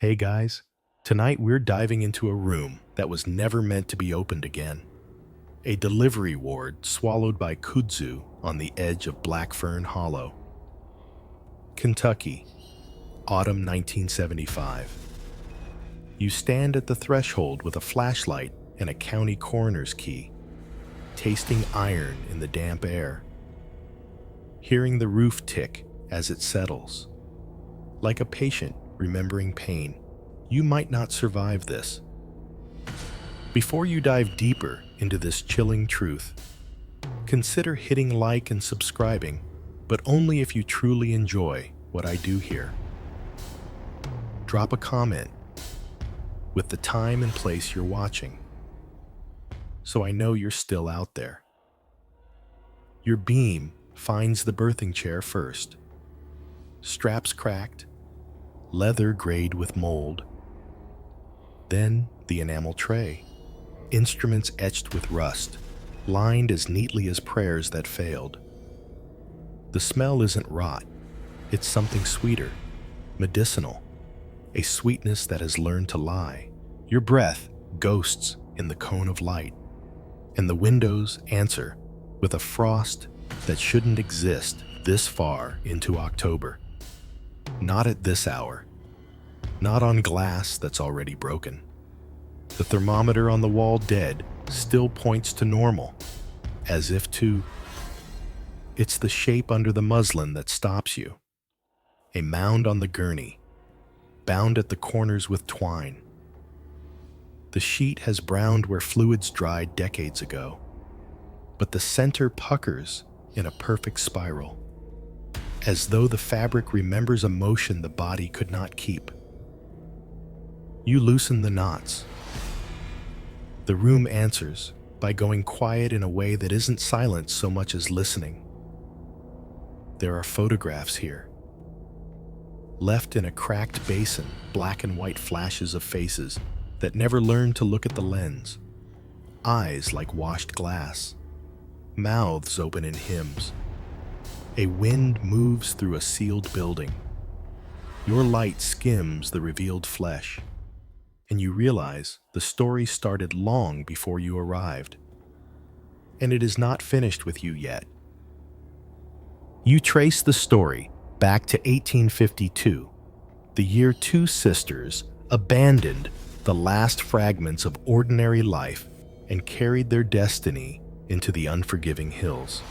Hey guys, tonight we're diving into a room that was never meant to be opened again. A delivery ward swallowed by kudzu on the edge of Black Fern Hollow. Kentucky, autumn 1975. You stand at the threshold with a flashlight and a county coroner's key, tasting iron in the damp air, hearing the roof tick as it settles. Like a patient remembering pain, you might not survive this. Before you dive deeper into this chilling truth, consider hitting like and subscribing, but only if you truly enjoy what I do here. Drop a comment with the time and place you're watching, so I know you're still out there. Your beam finds the birthing chair first. Straps cracked, leather grayed with mold. Then the enamel tray, instruments etched with rust, lined as neatly as prayers that failed. The smell isn't rot, it's something sweeter, medicinal, a sweetness that has learned to lie. Your breath ghosts in the cone of light, and the windows answer with a frost that shouldn't exist this far into October. Not at this hour. Not on glass that's already broken. The thermometer on the wall dead still points to normal, as if to... It's the shape under the muslin that stops you. A mound on the gurney, bound at the corners with twine. The sheet has browned where fluids dried decades ago, but the center puckers in a perfect spiral, as though the fabric remembers a motion the body could not keep. You loosen the knots. The room answers by going quiet in a way that isn't silence so much as listening. There are photographs here. Left in a cracked basin, black and white flashes of faces that never learned to look at the lens. Eyes like washed glass. Mouths open in hymns. A wind moves through a sealed building. Your light skims the revealed flesh, and you realize the story started long before you arrived. And it is not finished with you yet. You trace the story back to 1852, the year two sisters abandoned the last fragments of ordinary life and carried their destiny into the unforgiving hills.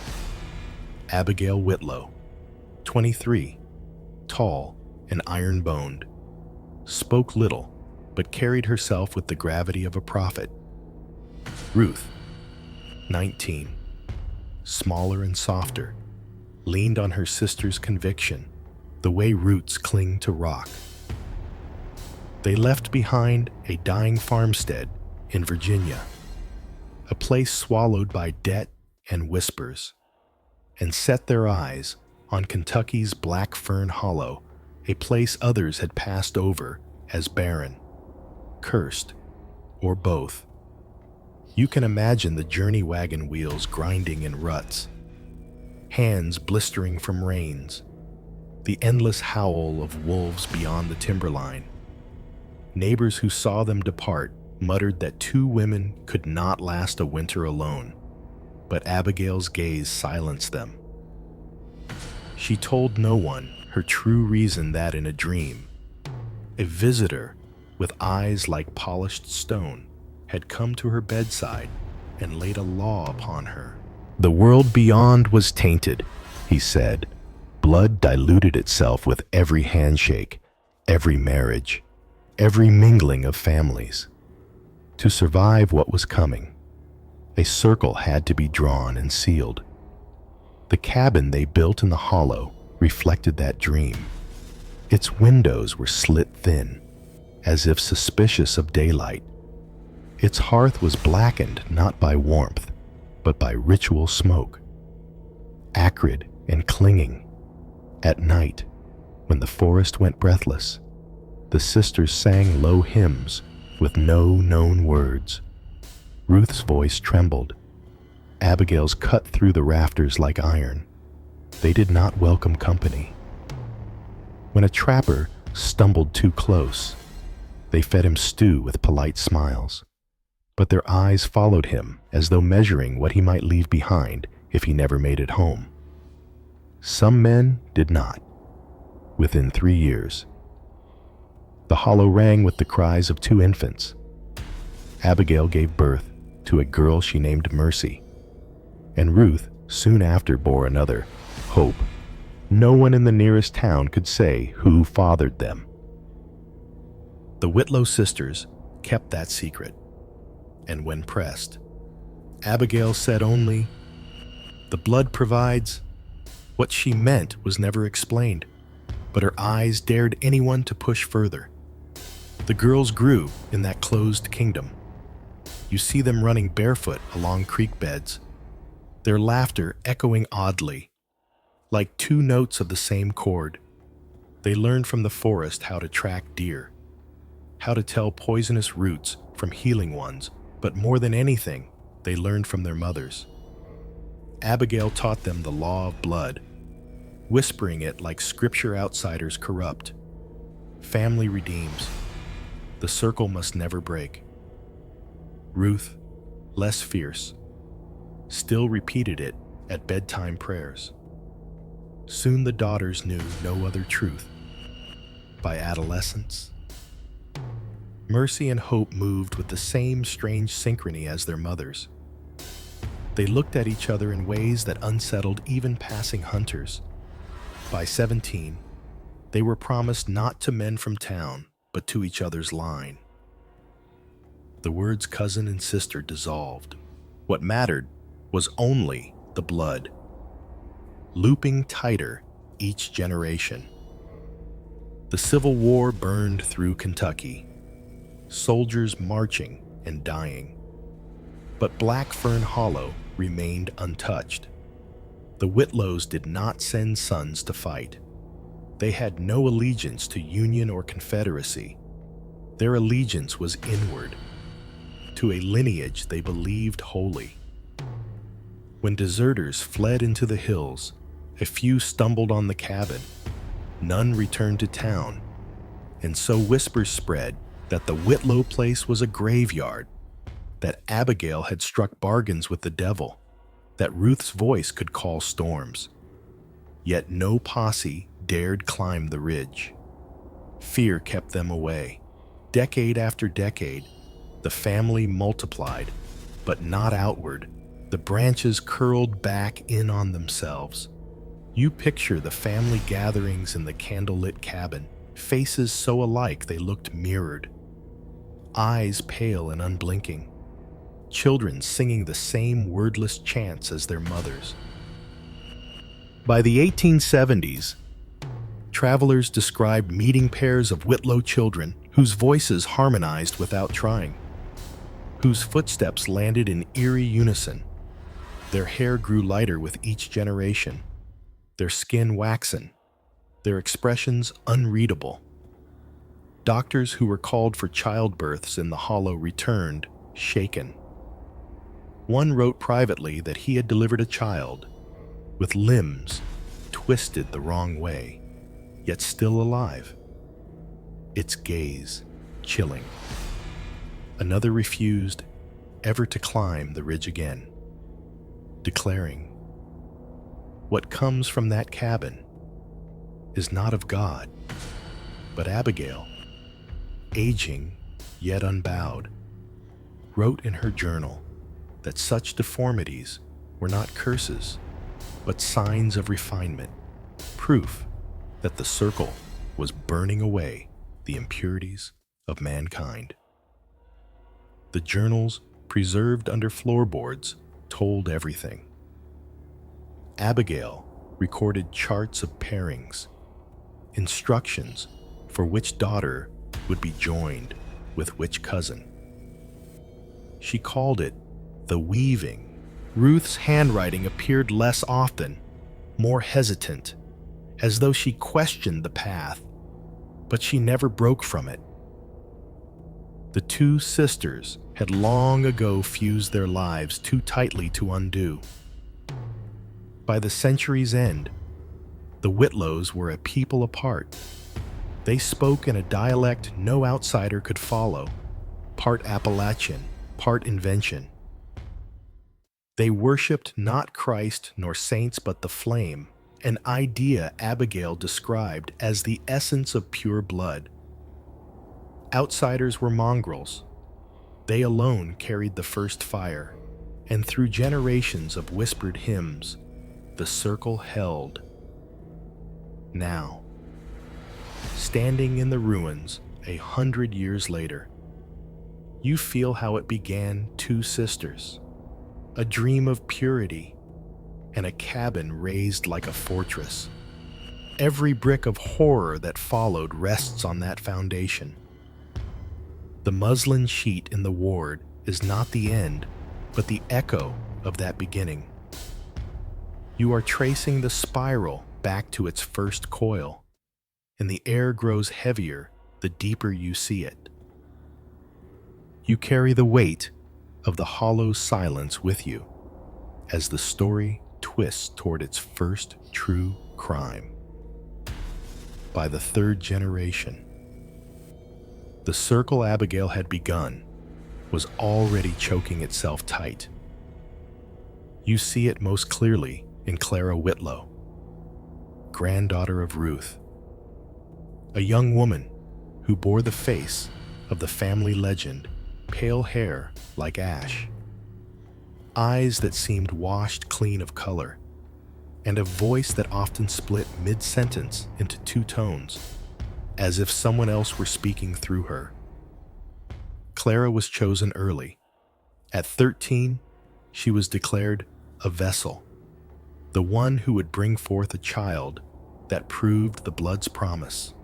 Abigail Whitlow, 23, tall and iron-boned, spoke little but carried herself with the gravity of a prophet. Ruth, 19, smaller and softer, leaned on her sister's conviction, the way roots cling to rock. They left behind a dying farmstead in Virginia, a place swallowed by debt and whispers, and set their eyes on Kentucky's Black Fern Hollow, a place others had passed over as barren, cursed, or both. You can imagine the journey wagon wheels grinding in ruts, hands blistering from rains, the endless howl of wolves beyond the timberline. Neighbors who saw them depart muttered that two women could not last a winter alone, but Abigail's gaze silenced them. She told no one her true reason that in a dream, a visitor with eyes like polished stone had come to her bedside and laid a law upon her. The world beyond was tainted, he said. Blood diluted itself with every handshake, every marriage, every mingling of families. To survive what was coming, a circle had to be drawn and sealed. The cabin they built in the hollow reflected that dream. Its windows were slit thin, as if suspicious of daylight. Its hearth was blackened not by warmth, but by ritual smoke. Acrid and clinging. At night, when the forest went breathless, the sisters sang low hymns with no known words. Ruth's voice trembled. Abigail's cut through the rafters like iron. They did not welcome company. When a trapper stumbled too close, They fed him stew with polite smiles, but their eyes followed him as though measuring what he might leave behind if he never made it home. Some men did not. Within 3 years, the hollow rang with the cries of 2 infants. Abigail gave birth to a girl she named Mercy, and Ruth soon after bore another, Hope. No one in the nearest town could say who fathered them. The Whitlow sisters kept that secret, and when pressed, Abigail said only, "The blood provides." What she meant was never explained, but her eyes dared anyone to push further. The girls grew in that closed kingdom. You see them running barefoot along creek beds, their laughter echoing oddly, like 2 notes of the same chord. They learned from the forest how to track deer, how to tell poisonous roots from healing ones, but more than anything, they learned from their mothers. Abigail taught them the law of blood, whispering it like scripture outsiders corrupt. Family redeems. The circle must never break. Ruth, less fierce, still repeated it at bedtime prayers. Soon the daughters knew no other truth. By adolescence, Mercy and Hope moved with the same strange synchrony as their mothers. They looked at each other in ways that unsettled even passing hunters. By 17, they were promised not to men from town, but to each other's line. The words cousin and sister dissolved. What mattered was only the blood, looping tighter each generation. The Civil War burned through Kentucky, soldiers marching and dying. But Black Fern Hollow remained untouched. The Whitlows did not send sons to fight. They had no allegiance to Union or Confederacy. Their allegiance was inward, to a lineage they believed holy. When deserters fled into the hills, a few stumbled on the cabin. None returned to town, and so whispers spread that the Whitlow place was a graveyard, that Abigail had struck bargains with the devil, that Ruth's voice could call storms. Yet no posse dared climb the ridge. Fear kept them away. Decade after decade, the family multiplied, but not outward. The branches curled back in on themselves. You picture the family gatherings in the candlelit cabin, faces so alike they looked mirrored, eyes pale and unblinking, children singing the same wordless chants as their mothers. By the 1870s, travelers described meeting pairs of Whitlow children whose voices harmonized without trying, whose footsteps landed in eerie unison. Their hair grew lighter with each generation, their skin waxen, their expressions unreadable. Doctors who were called for childbirths in the hollow returned, shaken. One wrote privately that he had delivered a child with limbs twisted the wrong way, yet still alive. Its gaze chilling. Another refused ever to climb the ridge again, declaring, "What comes from that cabin is not of God." But Abigail, aging yet unbowed, wrote in her journal that such deformities were not curses, but signs of refinement, proof that the circle was burning away the impurities of mankind. The journals preserved under floorboards told everything. Abigail recorded charts of pairings, instructions for which daughter would be joined with which cousin. She called it the weaving. Ruth's handwriting appeared less often, more hesitant, as though she questioned the path, but she never broke from it. The 2 sisters had long ago fused their lives too tightly to undo. By the century's end, the Whitlows were a people apart. They spoke in a dialect no outsider could follow, part Appalachian, part invention. They worshipped not Christ nor saints but the flame, an idea Abigail described as the essence of pure blood. Outsiders were mongrels. They alone carried the first fire, and through generations of whispered hymns, the circle held. Now, standing in the ruins 100 years later, you feel how it began: two sisters, a dream of purity, and a cabin raised like a fortress. Every brick of horror that followed rests on that foundation. The muslin sheet in the ward is not the end, but the echo of that beginning. You are tracing the spiral back to its first coil, and the air grows heavier the deeper you see it. You carry the weight of the hollow silence with you as the story twists toward its first true crime. By the third generation, the circle Abigail had begun was already choking itself tight. You see it most clearly in Clara Whitlow, granddaughter of Ruth, a young woman who bore the face of the family legend, pale hair like ash, eyes that seemed washed clean of color, and a voice that often split mid-sentence into two tones, as if someone else were speaking through her. Clara was chosen early. At 13, she was declared a vessel, the one who would bring forth a child that proved the blood's promise.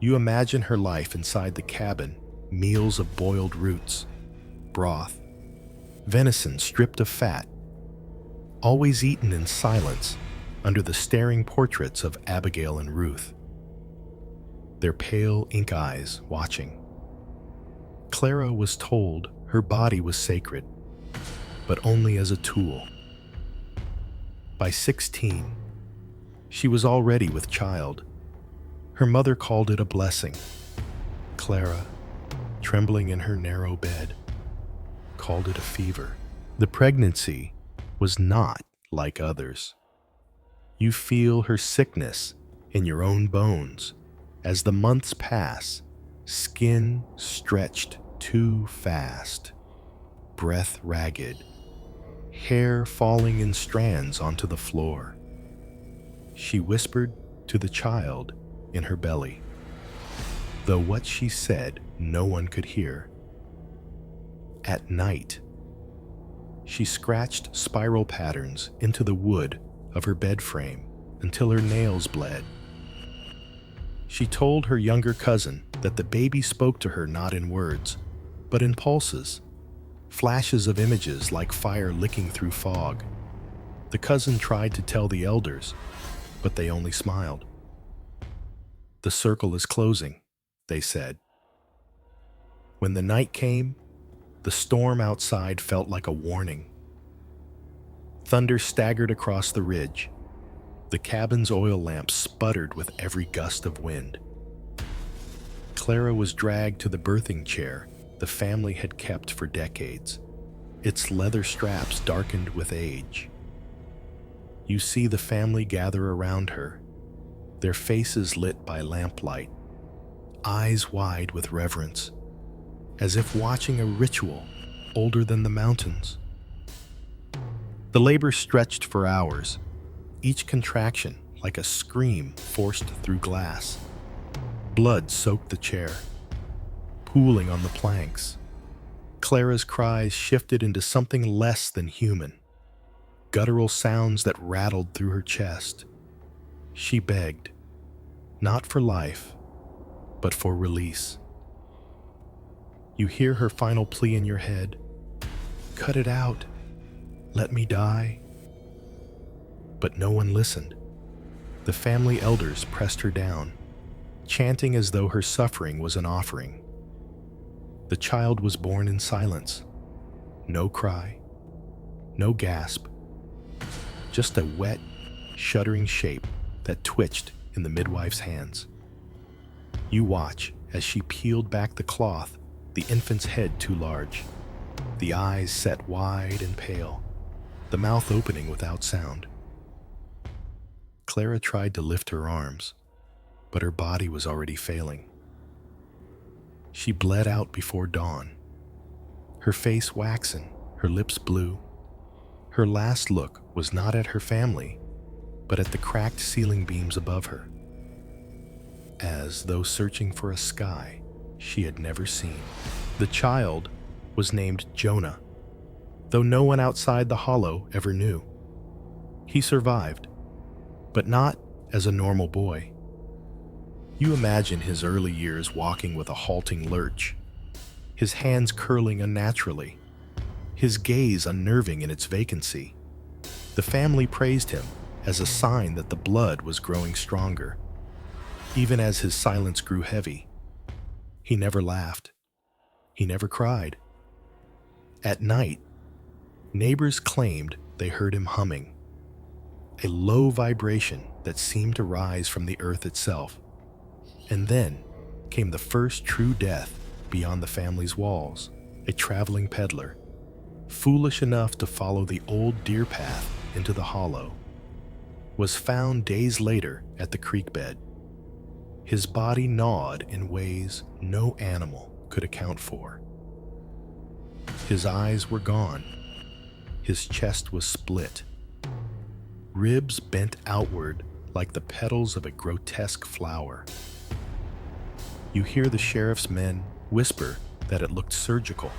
You imagine her life inside the cabin: meals of boiled roots, broth, venison stripped of fat, always eaten in silence under the staring portraits of Abigail and Ruth, their pale ink eyes watching. Clara was told her body was sacred, but only as a tool. By 16, she was already with child. Her mother called it a blessing. Clara, trembling in her narrow bed, called it a fever. The pregnancy was not like others. You feel her sickness in your own bones as the months pass, skin stretched too fast, breath ragged, hair falling in strands onto the floor. She whispered to the child in her belly, though what she said no one could hear. At night, she scratched spiral patterns into the wood of her bed frame until her nails bled. She told her younger cousin that the baby spoke to her not in words, but in pulses, flashes of images like fire licking through fog. The cousin tried to tell the elders, but they only smiled. "The circle is closing," they said. When the night came, the storm outside felt like a warning. Thunder staggered across the ridge. The cabin's oil lamps sputtered with every gust of wind. Clara was dragged to the birthing chair the family had kept for decades, its leather straps darkened with age. You see the family gather around her, their faces lit by lamplight, eyes wide with reverence, as if watching a ritual older than the mountains. The labor stretched for hours, each contraction like a scream forced through glass. Blood soaked the chair, pooling on the planks. Clara's cries shifted into something less than human, guttural sounds that rattled through her chest. She begged, not for life, but for release. You hear her final plea in your head: "Cut it out. Let me die." But no one listened. The family elders pressed her down, chanting as though her suffering was an offering. The child was born in silence. No cry, no gasp, just a wet, shuddering shape that twitched in the midwife's hands. You watch as she peeled back the cloth, the infant's head too large, the eyes set wide and pale, the mouth opening without sound. Clara tried to lift her arms, but her body was already failing. She bled out before dawn, her face waxen, her lips blue. Her last look was not at her family, but at the cracked ceiling beams above her, as though searching for a sky she had never seen. The child was named Jonah, though no one outside the hollow ever knew. He survived, but not as a normal boy. You imagine his early years walking with a halting lurch, his hands curling unnaturally, his gaze unnerving in its vacancy. The family praised him as a sign that the blood was growing stronger. Even as his silence grew heavy, he never laughed. He never cried. At night, neighbors claimed they heard him humming, a low vibration that seemed to rise from the earth itself. And then came the first true death beyond the family's walls. A traveling peddler, foolish enough to follow the old deer path into the hollow, was found days later at the creek bed. His body gnawed in ways no animal could account for. His eyes were gone. His chest was split. Ribs bent outward like the petals of a grotesque flower. You hear the sheriff's men whisper that it looked surgical,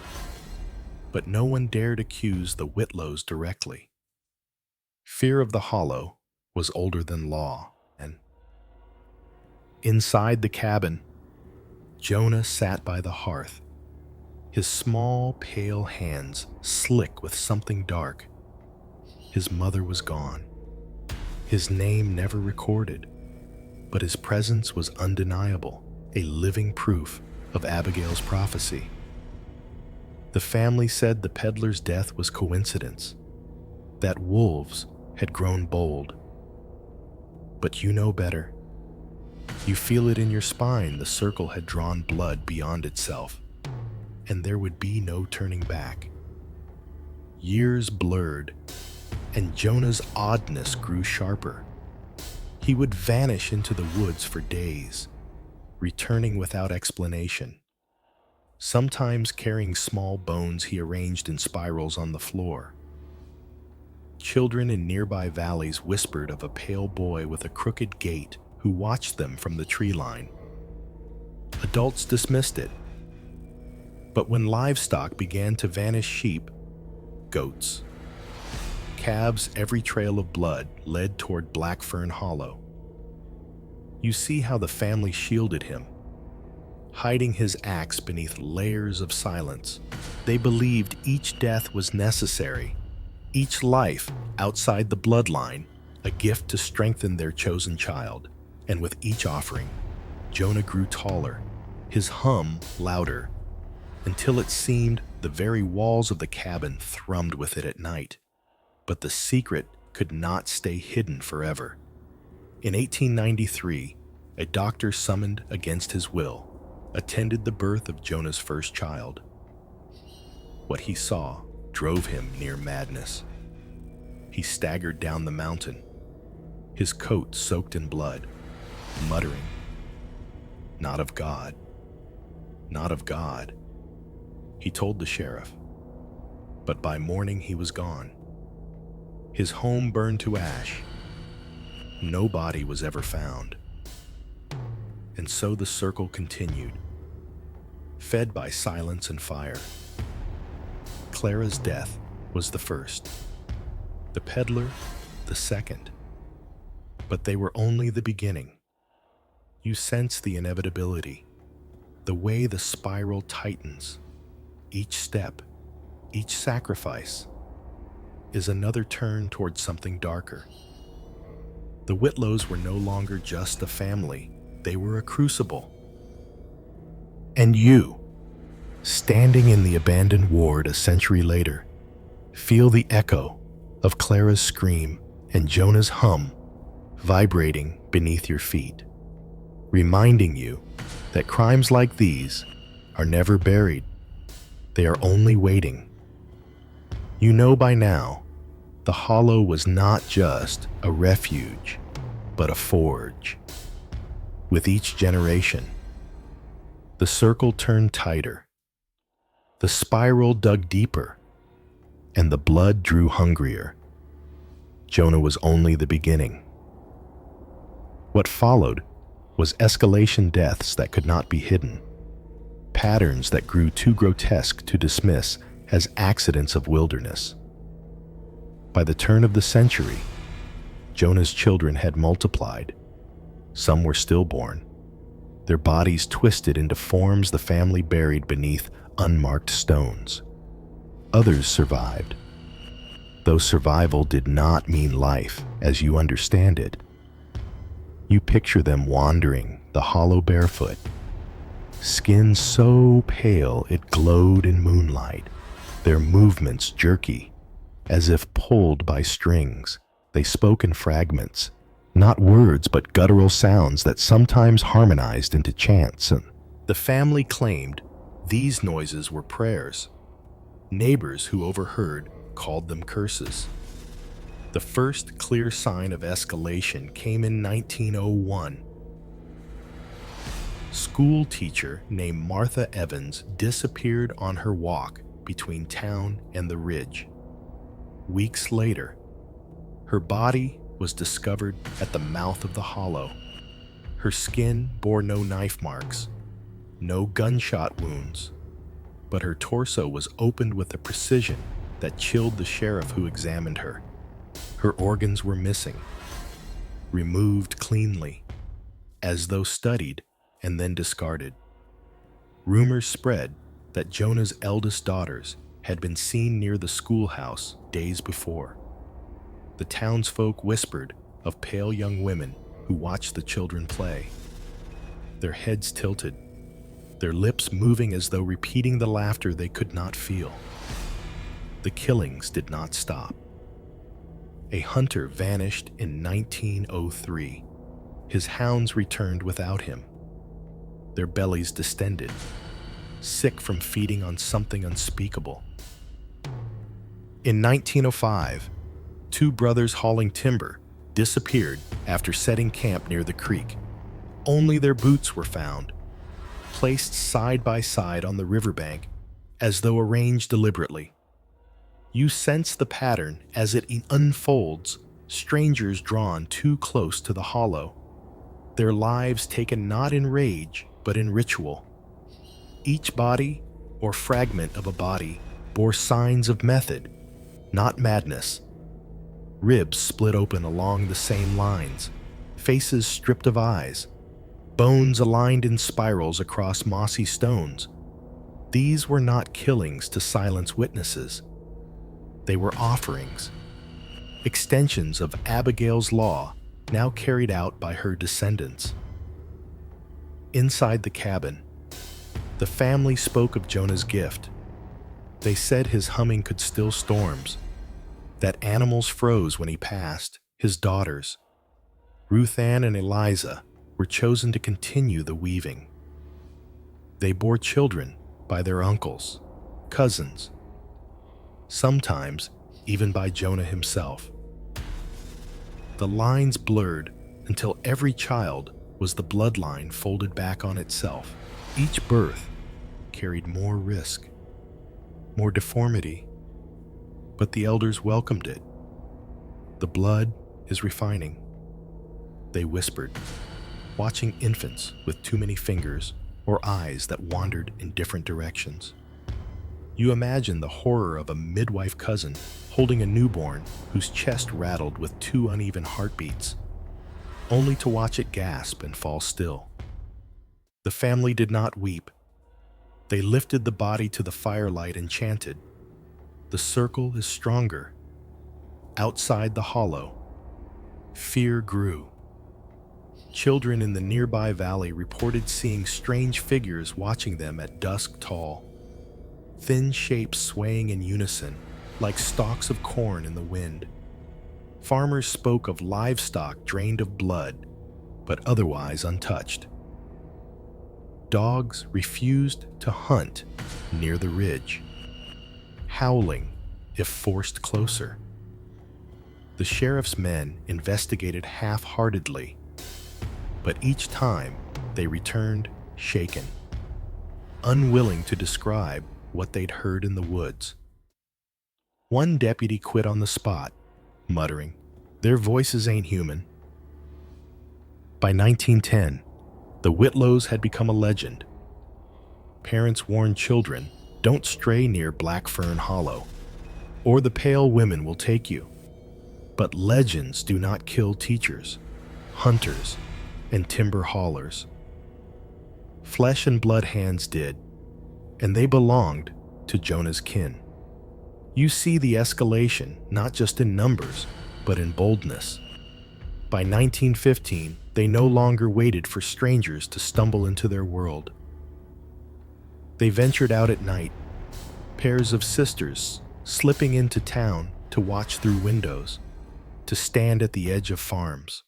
but no one dared accuse the Whitlows directly. Fear of the hollow was older than law, and inside the cabin, Jonah sat by the hearth, his small, pale hands slick with something dark. His mother was gone, his name never recorded, but his presence was undeniable, a living proof of Abigail's prophecy. The family said the peddler's death was coincidence, that wolves had grown bold. But you know better. You feel it in your spine. The circle had drawn blood beyond itself, and there would be no turning back. Years blurred, and Jonah's oddness grew sharper. He would vanish into the woods for days, returning without explanation, sometimes carrying small bones he arranged in spirals on the floor. Children in nearby valleys whispered of a pale boy with a crooked gait who watched them from the tree line. Adults dismissed it. But when livestock began to vanish, sheep, goats, calves, every trail of blood led toward Black Fern Hollow. You see how the family shielded him, hiding his axe beneath layers of silence. They believed each death was necessary, each life outside the bloodline a gift to strengthen their chosen child. And with each offering, Jonah grew taller, his hum louder, until it seemed the very walls of the cabin thrummed with it at night. But the secret could not stay hidden forever. In 1893, a doctor summoned against his will attended the birth of Jonah's first child. What he saw drove him near madness. He staggered down the mountain, his coat soaked in blood, muttering, "Not of God, not of God." He told the sheriff, but by morning he was gone. His home burned to ash. No body was ever found. And so the circle continued, fed by silence and fire. Clara's death was the first, the peddler the second. But they were only the beginning. You sense the inevitability, the way the spiral tightens. Each step, each sacrifice, is another turn towards something darker. The Whitlows were no longer just a family, they were a crucible. And you, standing in the abandoned ward a century later, feel the echo of Clara's scream and Jonah's hum vibrating beneath your feet, reminding you that crimes like these are never buried. They are only waiting. You know by now, the Hollow was not just a refuge, but a forge. With each generation, the circle turned tighter, the spiral dug deeper, and the blood drew hungrier. Jonah was only the beginning. What followed was escalation deaths that could not be hidden, patterns that grew too grotesque to dismiss as accidents of wilderness. By the turn of the century, Jonah's children had multiplied. Some were stillborn, their bodies twisted into forms the family buried beneath unmarked stones. Others survived, though survival did not mean life as you understand it. You picture them wandering the hollow barefoot, skin so pale it glowed in moonlight, their movements jerky, as if pulled by strings. They spoke in fragments, not words but guttural sounds that sometimes harmonized into chants. And the family claimed these noises were prayers. Neighbors who overheard called them curses. The first clear sign of escalation came in 1901. School teacher named Martha Evans disappeared on her walk between town and the ridge. Weeks later, her body was discovered at the mouth of the hollow. Her skin bore no knife marks, no gunshot wounds, but her torso was opened with a precision that chilled the sheriff who examined her. Her organs were missing, removed cleanly, as though studied and then discarded. Rumors spread that Jonah's eldest daughters had been seen near the schoolhouse days before. The townsfolk whispered of pale young women who watched the children play, their heads tilted, their lips moving as though repeating the laughter they could not feel. The killings did not stop. A hunter vanished in 1903. His hounds returned without him, their bellies distended, sick from feeding on something unspeakable. In 1905, two brothers hauling timber disappeared after setting camp near the creek. Only their boots were found, placed side by side on the riverbank as though arranged deliberately. You sense the pattern as it unfolds, strangers drawn too close to the hollow, their lives taken not in rage but in ritual. Each body, or fragment of a body, bore signs of method, not madness. Ribs split open along the same lines, faces stripped of eyes, bones aligned in spirals across mossy stones. These were not killings to silence witnesses. They were offerings, extensions of Abigail's law now carried out by her descendants. Inside the cabin, the family spoke of Jonah's gift. They said his humming could still storms, that animals froze when he passed. His daughters, Ruth Ann and Eliza, were chosen to continue the weaving. They bore children by their uncles, cousins, sometimes even by Jonah himself. The lines blurred until every child was the bloodline folded back on itself. Each birth carried more risk, more deformity, but the elders welcomed it. The blood is refining, they whispered, watching infants with too many fingers or eyes that wandered in different directions. You imagine the horror of a midwife cousin holding a newborn whose chest rattled with two uneven heartbeats, only to watch it gasp and fall still. The family did not weep. They lifted the body to the firelight and chanted, "The circle is stronger." Outside the hollow, fear grew. Children in the nearby valley reported seeing strange figures watching them at dusk tall, thin shapes swaying in unison like stalks of corn in the wind. Farmers spoke of livestock drained of blood, but otherwise untouched. Dogs refused to hunt near the ridge, howling if forced closer. The sheriff's men investigated half-heartedly, but each time they returned shaken, unwilling to describe what they'd heard in the woods. One deputy quit on the spot, muttering, "Their voices ain't human." By 1910, the Whitlows had become a legend. Parents warned children, "Don't stray near Black Fern Hollow, or the pale women will take you." But legends do not kill teachers, hunters, and timber haulers. Flesh and blood hands did, and they belonged to Jonah's kin. You see the escalation not just in numbers, but in boldness. By 1915, they no longer waited for strangers to stumble into their world. They ventured out at night, pairs of sisters slipping into town to watch through windows, to stand at the edge of farms.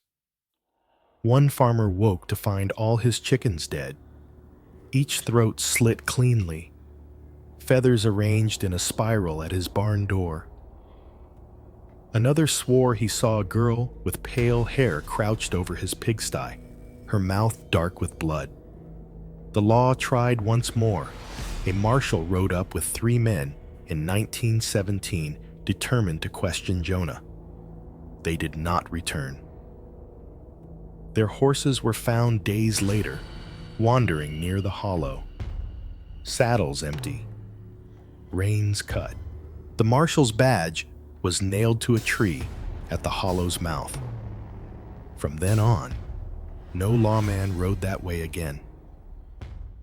One farmer woke to find all his chickens dead, each throat slit cleanly, feathers arranged in a spiral at his barn door. Another swore he saw a girl with pale hair crouched over his pigsty, her mouth dark with blood. The law tried once more. A marshal rode up with 3 men in 1917, determined to question Jonah. They did not return. Their horses were found days later, wandering near the hollow. Saddles empty, reins cut. The marshal's badge was nailed to a tree at the hollow's mouth. From then on, no lawman rode that way again.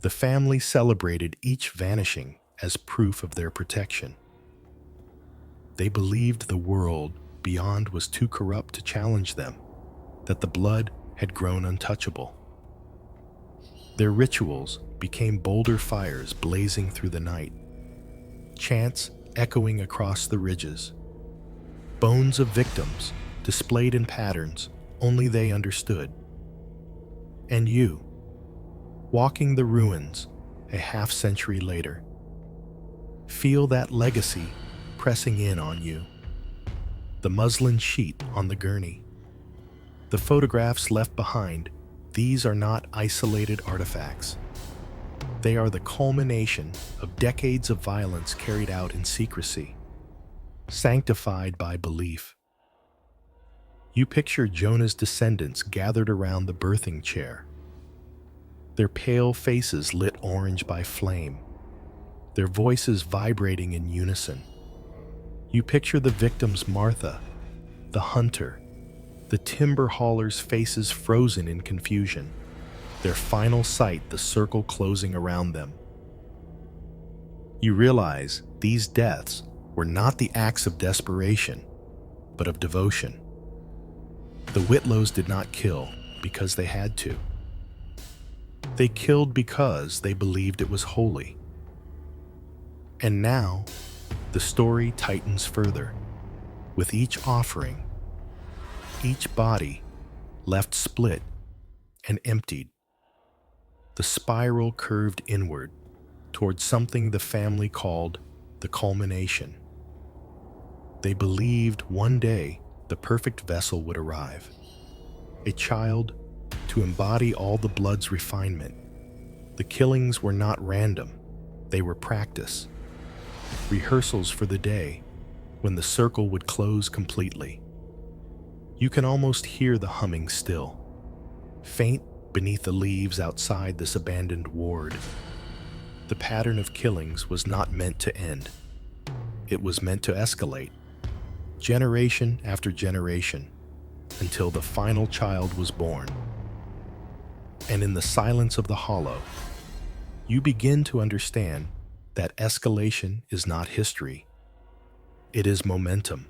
The family celebrated each vanishing as proof of their protection. They believed the world beyond was too corrupt to challenge them, that the blood had grown untouchable. Their rituals became bolder fires blazing through the night, chants echoing across the ridges, bones of victims displayed in patterns only they understood. And you, walking the ruins a half-century later, feel that legacy pressing in on you. The muslin sheet on the gurney, the photographs left behind, these are not isolated artifacts. They are the culmination of decades of violence carried out in secrecy, sanctified by belief. You picture Jonah's descendants gathered around the birthing chair, their pale faces lit orange by flame, their voices vibrating in unison. You picture the victims Martha, the hunter, the timber hauler's faces frozen in confusion, their final sight the circle closing around them. You realize these deaths were not the acts of desperation, but of devotion. The Whitlows did not kill because they had to. They killed because they believed it was holy. And now, the story tightens further. With each offering, each body left split and emptied. The spiral curved inward towards something the family called the culmination. They believed one day the perfect vessel would arrive, a child to embody all the blood's refinement. The killings were not random, they were practice, rehearsals for the day when the circle would close completely. You can almost hear the humming still, faint beneath the leaves outside this abandoned ward. The pattern of killings was not meant to end. It was meant to escalate, generation after generation, until the final child was born. And in the silence of the hollow, you begin to understand that escalation is not history. It is momentum.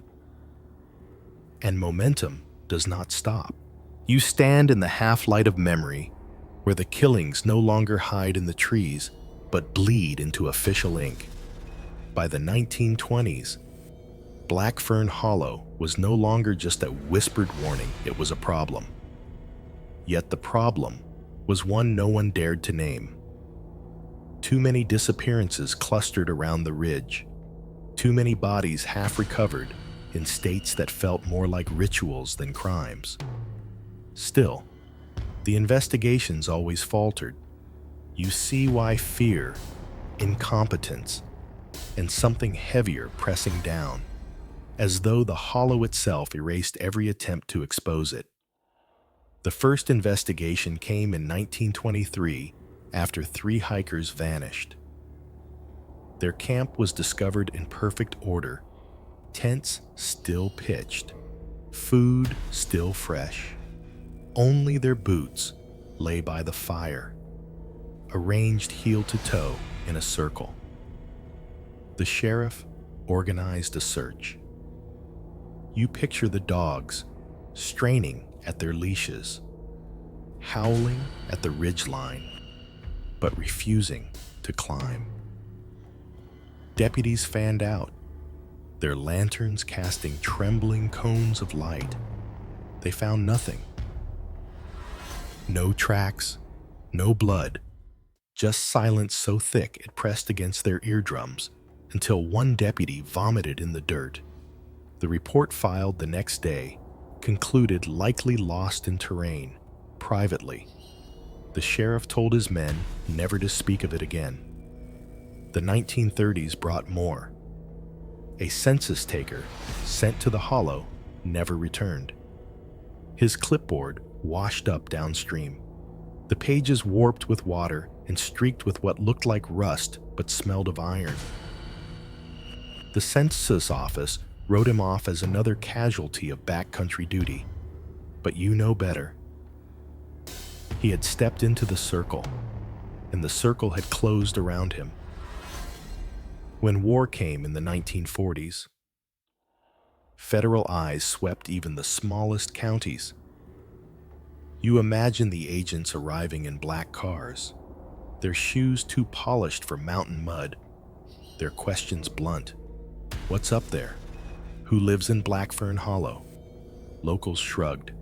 And momentum does not stop. You stand in the half-light of memory, where the killings no longer hide in the trees, but bleed into official ink. By the 1920s, Black Fern Hollow was no longer just a whispered warning, it was a problem. Yet the problem was one no one dared to name. Too many disappearances clustered around the ridge. Too many bodies half recovered in states that felt more like rituals than crimes. Still, the investigations always faltered. You see why fear, incompetence, and something heavier pressing down, as though the hollow itself erased every attempt to expose it. The first investigation came in 1923 after 3 hikers vanished. Their camp was discovered in perfect order, tents still pitched, food still fresh. Only their boots lay by the fire, arranged heel to toe in a circle. The sheriff organized a search. You picture the dogs straining at their leashes, howling at the ridgeline, but refusing to climb. Deputies fanned out, their lanterns casting trembling cones of light. They found nothing. No tracks, no blood, just silence so thick it pressed against their eardrums until one deputy vomited in the dirt. The report filed the next day concluded likely lost in terrain, privately. The sheriff told his men never to speak of it again. The 1930s brought more. A census taker sent to the hollow never returned. His clipboard washed up downstream. The pages warped with water and streaked with what looked like rust but smelled of iron. The census office wrote him off as another casualty of backcountry duty. But you know better. He had stepped into the circle, and the circle had closed around him. When war came in the 1940s, federal eyes swept even the smallest counties. You imagine the agents arriving in black cars, their shoes too polished for mountain mud, their questions blunt. What's up there? Who lives in Black Fern Hollow? Locals shrugged,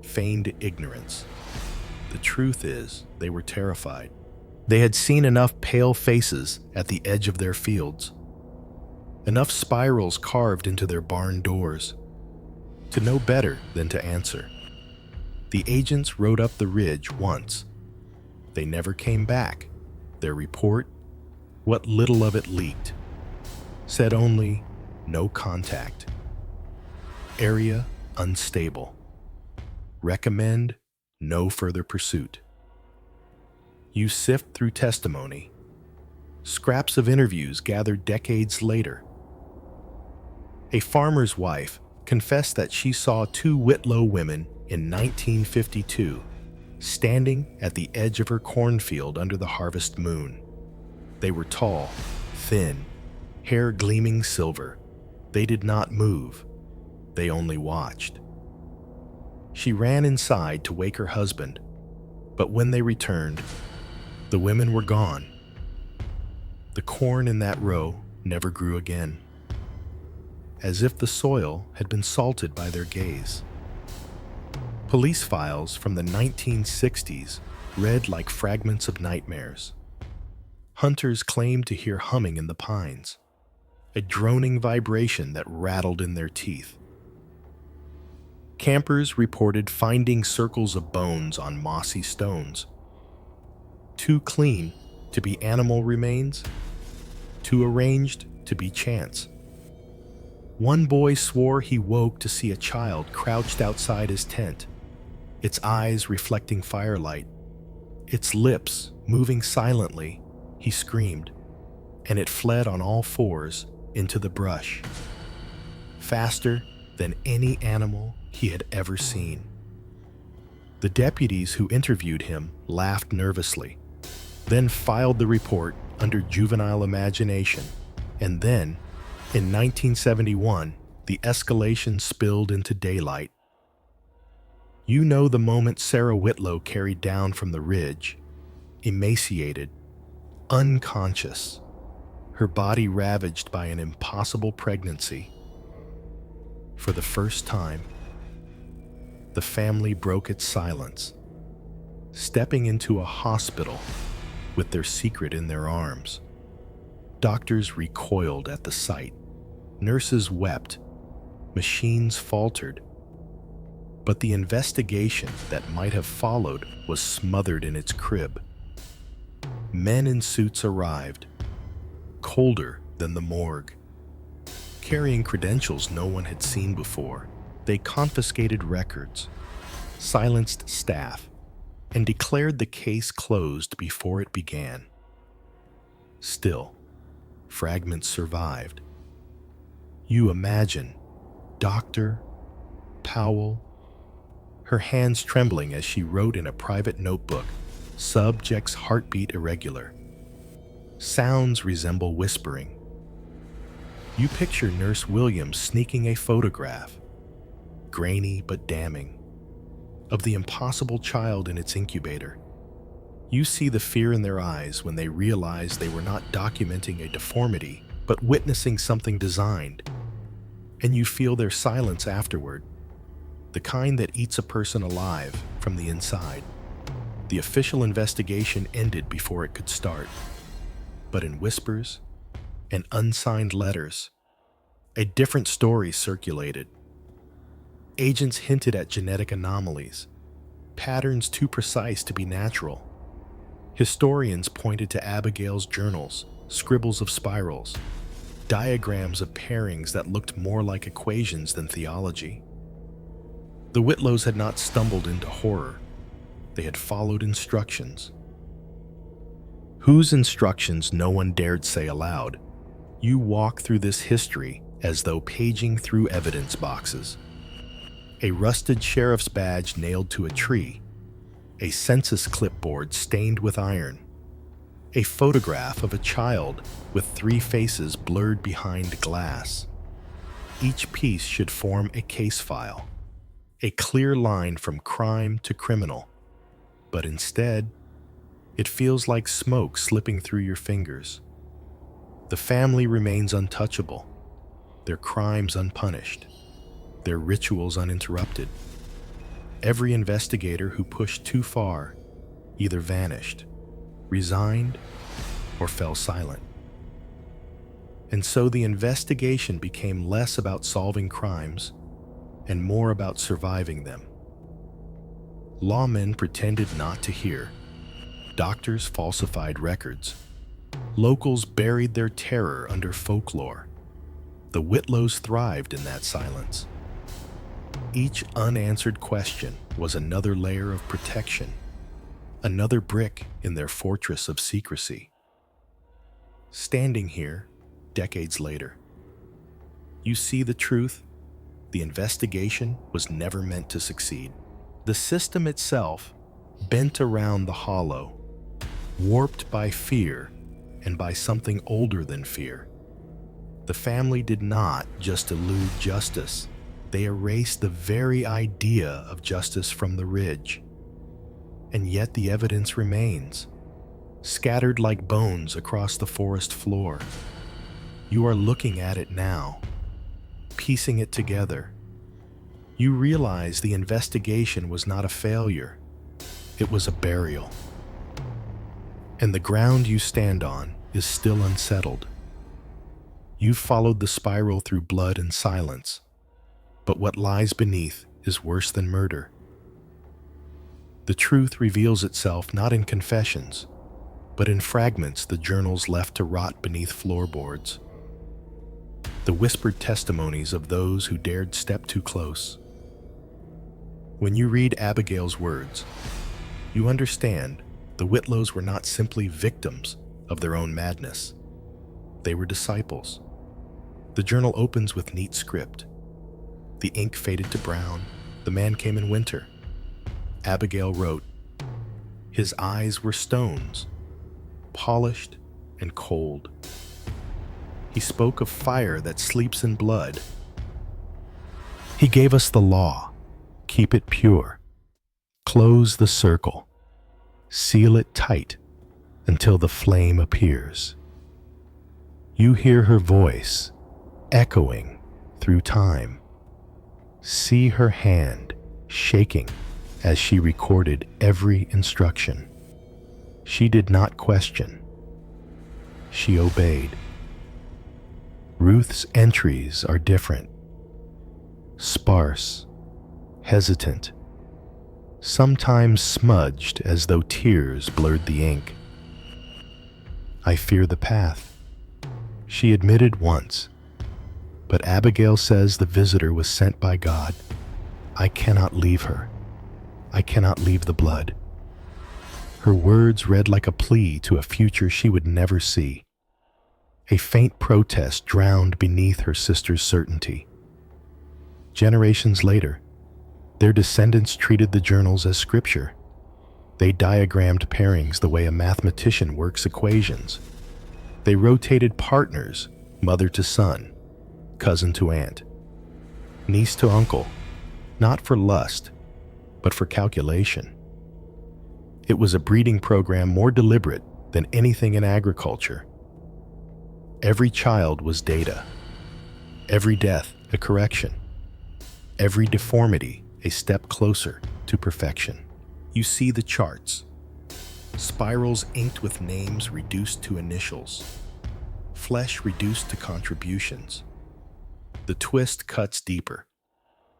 feigned ignorance. The truth is, they were terrified. They had seen enough pale faces at the edge of their fields, enough spirals carved into their barn doors, to know better than to answer. The agents rode up the ridge once. They never came back. Their report, what little of it leaked, said only, no contact. Area unstable. Recommend no further pursuit. You sift through testimony, scraps of interviews gathered decades later. A farmer's wife confessed that she saw 2 Whitlow women in 1952 standing at the edge of her cornfield under the harvest moon. They were tall, thin, hair gleaming silver. They did not move. They only watched. She ran inside to wake her husband, but when they returned, the women were gone. The corn in that row never grew again, as if the soil had been salted by their gaze. Police files from the 1960s read like fragments of nightmares. Hunters claimed to hear humming in the pines, a droning vibration that rattled in their teeth. Campers reported finding circles of bones on mossy stones, too clean to be animal remains, too arranged to be chance. One boy swore he woke to see a child crouched outside his tent, its eyes reflecting firelight, its lips moving silently. He screamed, and it fled on all fours into the brush, faster than any animal he had ever seen. The deputies who interviewed him laughed nervously, then filed the report under juvenile imagination, and then, in 1971, the escalation spilled into daylight. You know the moment Sarah Whitlow carried down from the ridge, emaciated, unconscious, her body ravaged by an impossible pregnancy. For the first time, the family broke its silence, stepping into a hospital with their secret in their arms. Doctors recoiled at the sight. Nurses wept. Machines faltered. But the investigation that might have followed was smothered in its crib. Men in suits arrived, colder than the morgue, carrying credentials no one had seen before. They confiscated records, silenced staff, and declared the case closed before it began. Still, fragments survived. You imagine Dr. Powell, her hands trembling as she wrote in a private notebook, subject's heartbeat irregular. Sounds resemble whispering. You picture Nurse Williams sneaking a photograph, grainy but damning, of the impossible child in its incubator. You see the fear in their eyes when they realize they were not documenting a deformity, but witnessing something designed. And you feel their silence afterward, the kind that eats a person alive from the inside. The official investigation ended before it could start. But in whispers and unsigned letters, a different story circulated. Agents hinted at genetic anomalies, patterns too precise to be natural. Historians pointed to Abigail's journals, scribbles of spirals, diagrams of pairings that looked more like equations than theology. The Whitlows had not stumbled into horror. They had followed instructions. Whose instructions no one dared say aloud. You walk through this history as though paging through evidence boxes. A rusted sheriff's badge nailed to a tree, a census clipboard stained with iron, a photograph of a child with 3 faces blurred behind glass. Each piece should form a case file, a clear line from crime to criminal. But instead, it feels like smoke slipping through your fingers. The family remains untouchable, their crimes unpunished, their rituals uninterrupted. Every investigator who pushed too far either vanished, resigned, or fell silent. And so the investigation became less about solving crimes and more about surviving them. Lawmen pretended not to hear. Doctors falsified records. Locals buried their terror under folklore. The Whitlows thrived in that silence. Each unanswered question was another layer of protection, another brick in their fortress of secrecy. Standing here, decades later, you see the truth. The investigation was never meant to succeed. The system itself, bent around the hollow, warped by fear and by something older than fear. The family did not just elude justice, they erased the very idea of justice from the ridge. And yet the evidence remains, scattered like bones across the forest floor. You are looking at it now, piecing it together. You realize the investigation was not a failure, it was a burial. And the ground you stand on is still unsettled. You've followed the spiral through blood and silence, but what lies beneath is worse than murder. The truth reveals itself not in confessions, but in fragments the journals left to rot beneath floorboards. The whispered testimonies of those who dared step too close. When you read Abigail's words, you understand the Whitlows were not simply victims of their own madness. They were disciples. The journal opens with neat script. The ink faded to brown. The man came in winter. Abigail wrote, "His eyes were stones, polished and cold. He spoke of fire that sleeps in blood. He gave us the law. Keep it pure. Close the circle. Seal it tight until the flame appears." You hear her voice echoing through time. See her hand shaking as she recorded every instruction. She did not question. She obeyed. Ruth's entries are different. Sparse, hesitant, sometimes smudged as though tears blurred the ink. I fear the path, she admitted once, but Abigail says the visitor was sent by God. I cannot leave her. I cannot leave the blood. Her words read like a plea to a future she would never see. A faint protest drowned beneath her sister's certainty. Generations later, their descendants treated the journals as scripture. They diagrammed pairings the way a mathematician works equations. They rotated partners, mother to son, cousin to aunt, niece to uncle, not for lust, but for calculation. It was a breeding program more deliberate than anything in agriculture. Every child was data, every death a correction, every deformity a step closer to perfection. You see the charts, spirals inked with names reduced to initials, flesh reduced to contributions. The twist cuts deeper.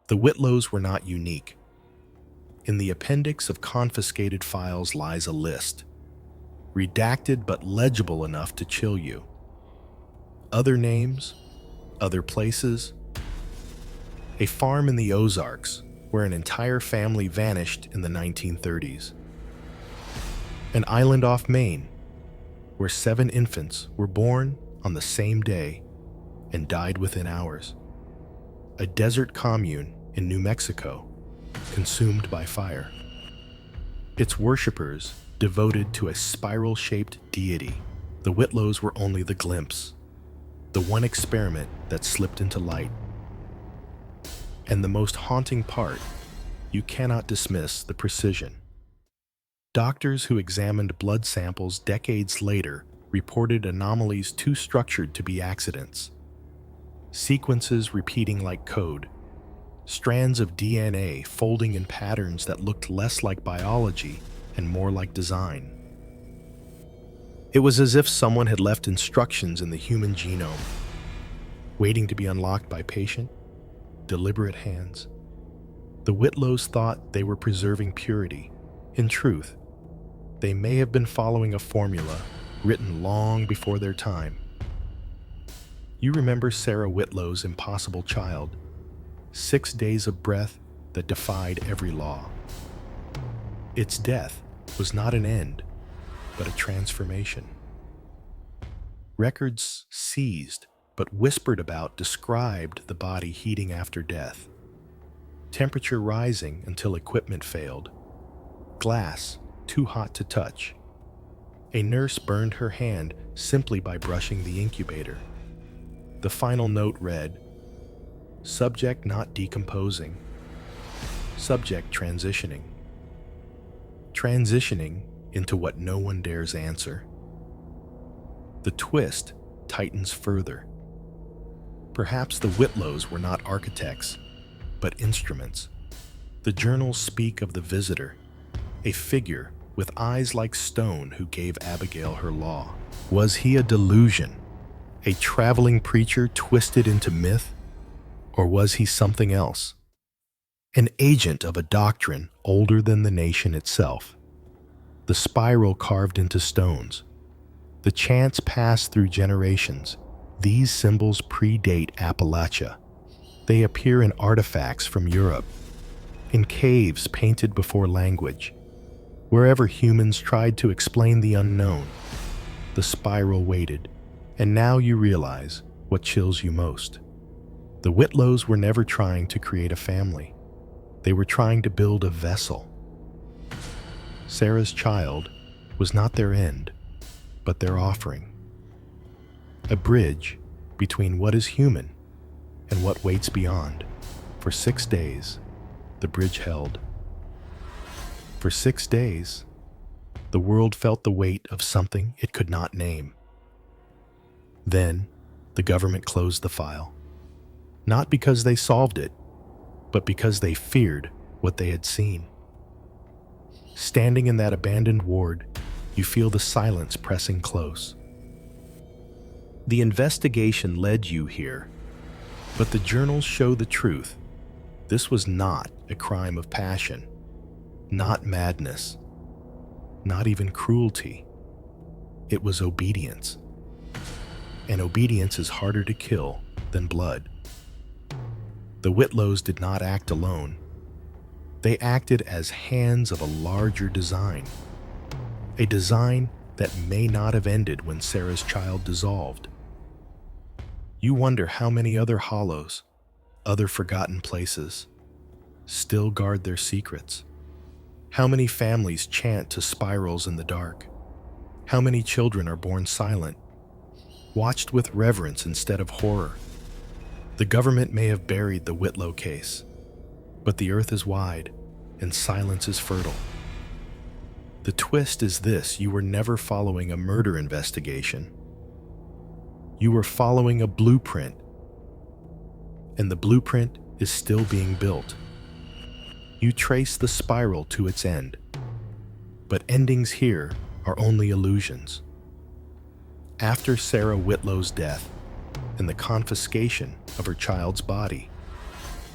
The Whitlows were not unique. In the appendix of confiscated files lies a list, redacted but legible enough to chill you. Other names, other places. A farm in the Ozarks where an entire family vanished in the 1930s. An island off Maine where 7 infants were born on the same day and died within hours. A desert commune in New Mexico consumed by fire. Its worshippers devoted to a spiral-shaped deity. The Whitlows were only the glimpse, the one experiment that slipped into light. And the most haunting part, you cannot dismiss the precision. Doctors who examined blood samples decades later reported anomalies too structured to be accidents. Sequences repeating like code, strands of DNA folding in patterns that looked less like biology and more like design. It was as if someone had left instructions in the human genome, waiting to be unlocked by patient, deliberate hands. The Whitlows thought they were preserving purity. In truth, they may have been following a formula written long before their time. You remember Sarah Whitlow's impossible child, 6 days of breath that defied every law. Its death was not an end, but a transformation. Records seized but whispered about described the body heating after death, temperature rising until equipment failed, glass too hot to touch. A nurse burned her hand simply by brushing the incubator. The final note read, "Subject not decomposing, subject transitioning." Transitioning into what no one dares answer. The twist tightens further. Perhaps the Whitlows were not architects, but instruments. The journals speak of the visitor, a figure with eyes like stone who gave Abigail her law. Was he a delusion, a traveling preacher twisted into myth, or was he something else? An agent of a doctrine older than the nation itself. The spiral carved into stones. The chants passed through generations. These symbols predate Appalachia. They appear in artifacts from Europe, in caves painted before language. Wherever humans tried to explain the unknown, the spiral waited. And now you realize what chills you most. The Whitlows were never trying to create a family. They were trying to build a vessel. Sarah's child was not their end, but their offering. A bridge between what is human and what waits beyond. For 6 days, the bridge held. For 6 days, the world felt the weight of something it could not name. Then, the government closed the file. Not because they solved it, but because they feared what they had seen. Standing in that abandoned ward, You feel the silence pressing close. The investigation led you here, but the journals show the truth. This was not a crime of passion, not madness, not even cruelty. It was obedience. And obedience is harder to kill than blood. The Whitlows did not act alone. They acted as hands of a larger design, a design that may not have ended when Sarah's child dissolved. You wonder how many other hollows, other forgotten places, still guard their secrets. How many families chant to spirals in the dark? How many children are born silent, watched with reverence instead of horror? The government may have buried the Whitlow case, but the earth is wide and silence is fertile. The twist is this: you were never following a murder investigation. You were following a blueprint, and the blueprint is still being built. You trace the spiral to its end, but endings here are only illusions. After Sarah Whitlow's death and the confiscation of her child's body,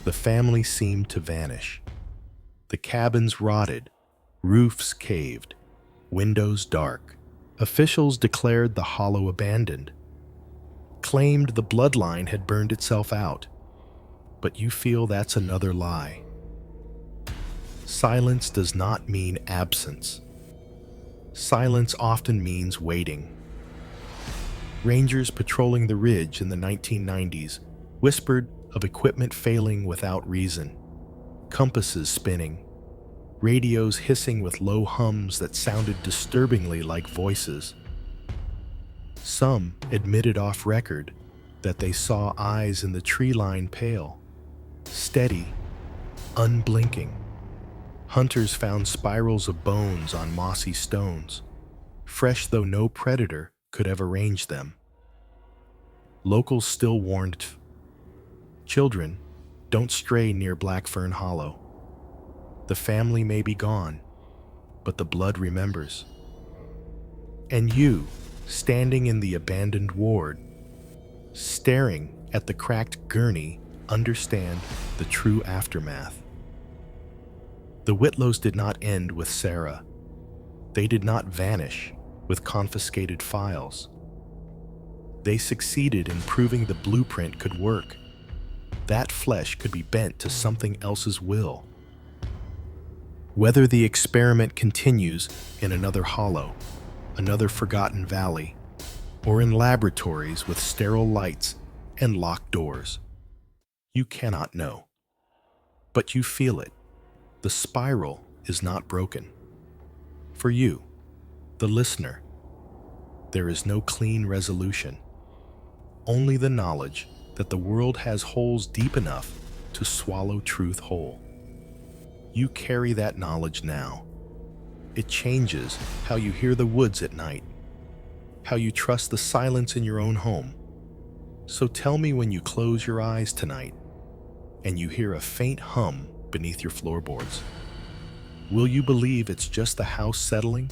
the family seemed to vanish. The cabins rotted, roofs caved, windows dark. Officials declared the hollow abandoned, claimed the bloodline had burned itself out. But you feel that's another lie. Silence does not mean absence. Silence often means waiting. Rangers patrolling the ridge in the 1990s whispered of equipment failing without reason, compasses spinning, radios hissing with low hums that sounded disturbingly like voices. Some admitted off record that they saw eyes in the tree line pale, steady, unblinking. Hunters found spirals of bones on mossy stones, fresh though no predator could have arranged them. Locals still warned, children, don't stray near Black Fern Hollow. The family may be gone, but the blood remembers. And you, standing in the abandoned ward, staring at the cracked gurney, understand the true aftermath. The Whitlows did not end with Sarah. They did not vanish with confiscated files. They succeeded in proving the blueprint could work. That flesh could be bent to something else's will. Whether the experiment continues in another hollow, another forgotten valley, or in laboratories with sterile lights and locked doors, you cannot know. But you feel it. The spiral is not broken. For you, the listener, there is no clean resolution, only the knowledge that the world has holes deep enough to swallow truth whole. You carry that knowledge now. It changes how you hear the woods at night, how you trust the silence in your own home. So tell me when you close your eyes tonight and you hear a faint hum beneath your floorboards. Will you believe it's just the house settling,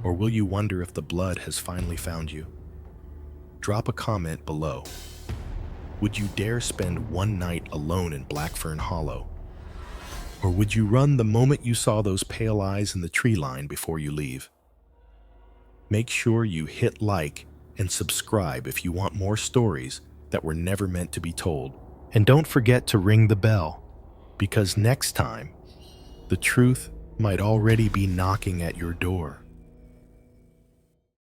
or will you wonder if the blood has finally found you? Drop a comment below. Would you dare spend one night alone in Black Fern Hollow? Or would you run the moment you saw those pale eyes in the tree line before you leave? Make sure you hit like and subscribe if you want more stories that were never meant to be told. And don't forget to ring the bell, because next time, the truth might already be knocking at your door.